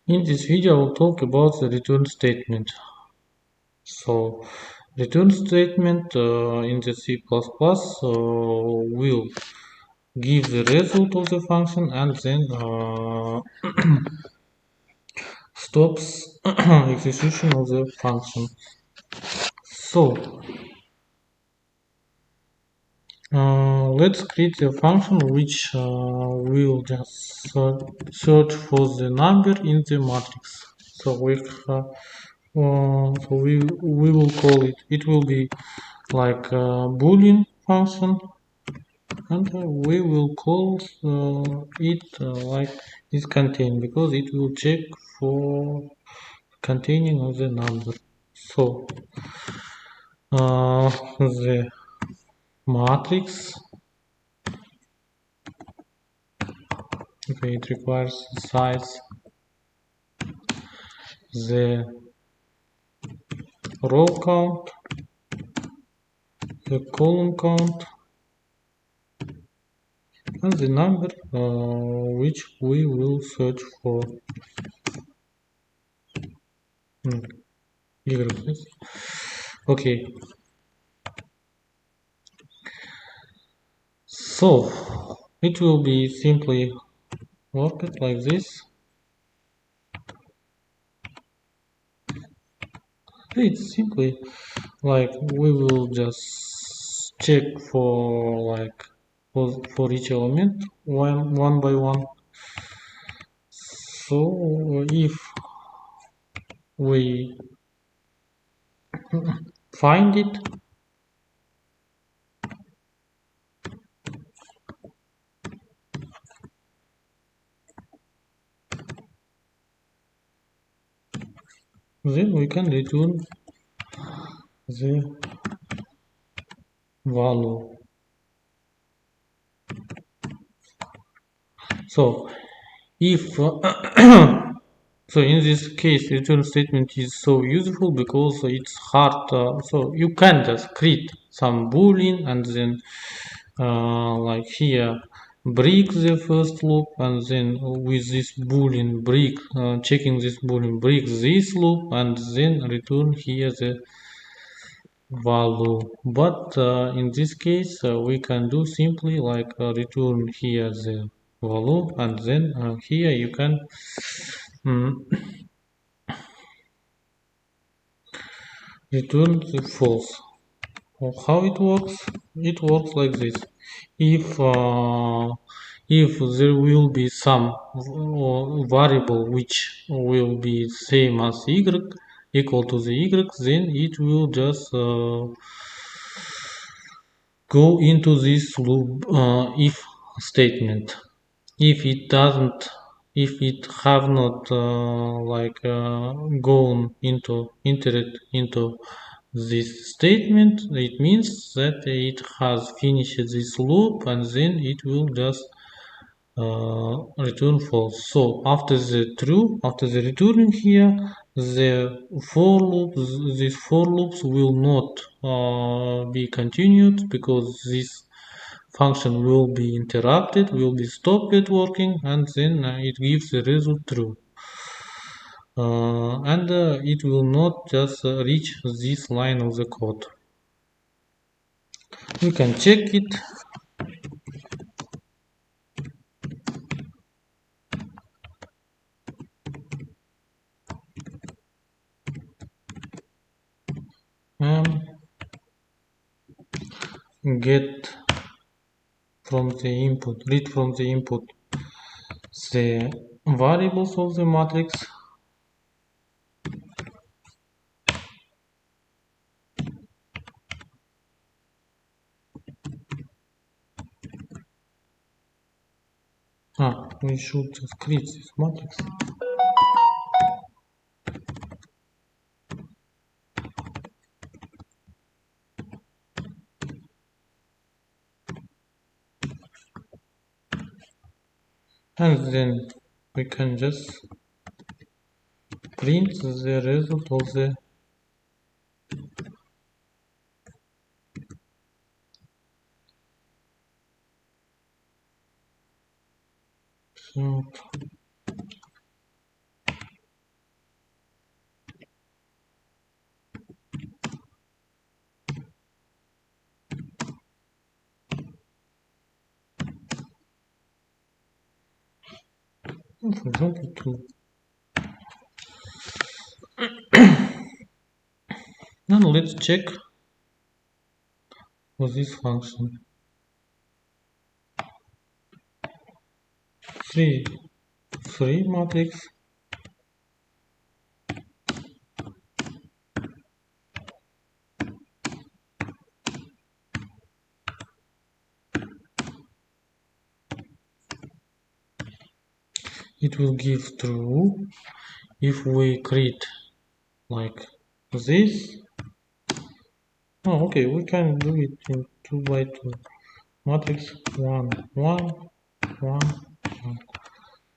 In this video, I will talk about the return statement. So, return statement in the C++ will give the result of the function and then stops execution of the function. So, let's create a function which will just search for the number in the matrix. So we will call it. It will be like a boolean function, and we will call it like is contain, because it will check for containing of the number. So the matrix, okay, it requires size, the row count, the column count, and the number which we will search for. Okay, so it will be simply work it like this. It's simply like we will just check for like for each element one by one. So if we find it, then we can return the value. So if so in this case, return statement is so useful because it's hard. So you can just create some boolean and then like here break the first loop, and then with this boolean break, checking this boolean break this loop, and then return here the value. But in this case, we can do simply like return here the value, and then here you can return the false. How it works? It works like this. If there will be some variable which will be same as y, equal to the y, then it will just go into this loop if statement. If it doesn't, if it have not like gone into entered into this statement, it means that it has finished this loop, and then it will just return false. So after the true, after the returning here, the for loops, these for loops will not be continued, because this function will be interrupted, will be stopped working, and then it gives the result true. And it will not just reach this line of the code. You can check it. Get from the input, read from the input the variables of the matrix. We should just create this matrix. And then we can just print the result of the For example, two. Now let's check for this function. 3, 3 matrix. It will give true if we create like this. Oh, okay, we can do it in 2 by 2. Matrix 1, 1, 1, 1.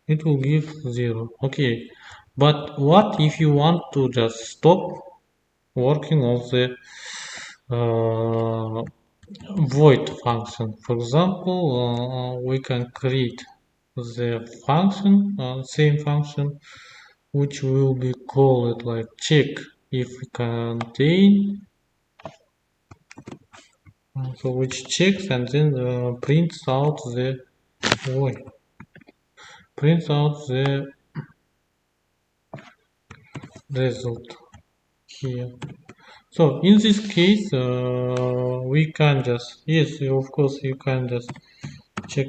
It will give 0. Okay, but what if you want to just stop working on the uh, void function? For example, we can create the function, same function, which will be called like check if we contain, so which checks and then prints out the void, prints out the result here. So in this case, we can just, yes, of course, you can just check.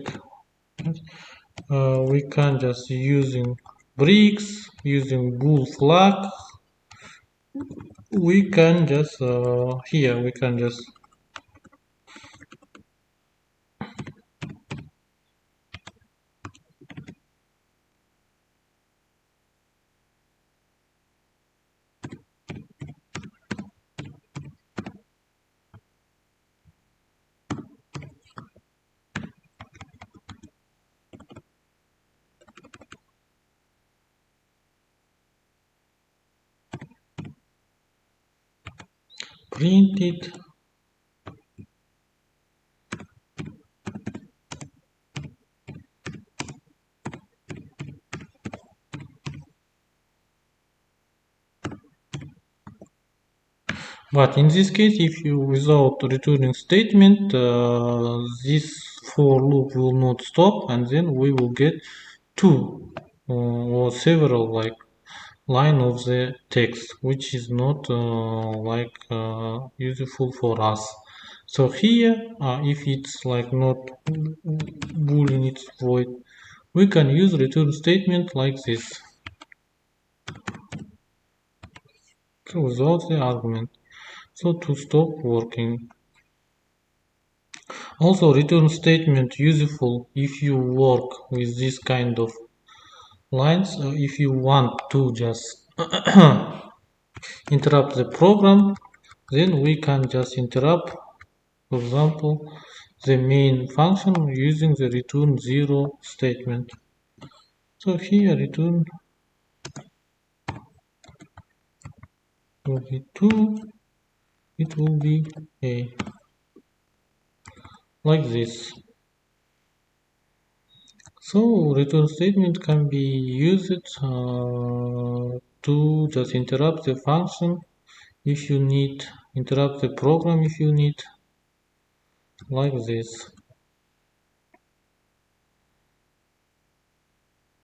We can just using bricks, using bool flag. We can just here we can just print it. But in this case, if you without returning statement, this for loop will not stop, and then we will get two or several like line of the text, which is not useful for us. So here, if it's like not boolean, it's void, we can use return statement like this. So without the argument. So to stop working. Also, return statement useful if you work with this kind of lines. If you want to just interrupt the program, then we can just interrupt, for example, the main function using the return 0 statement. So here return will be 2, it will be a, like this. So return statement can be used to just interrupt the function if you need, interrupt the program if you need, like this.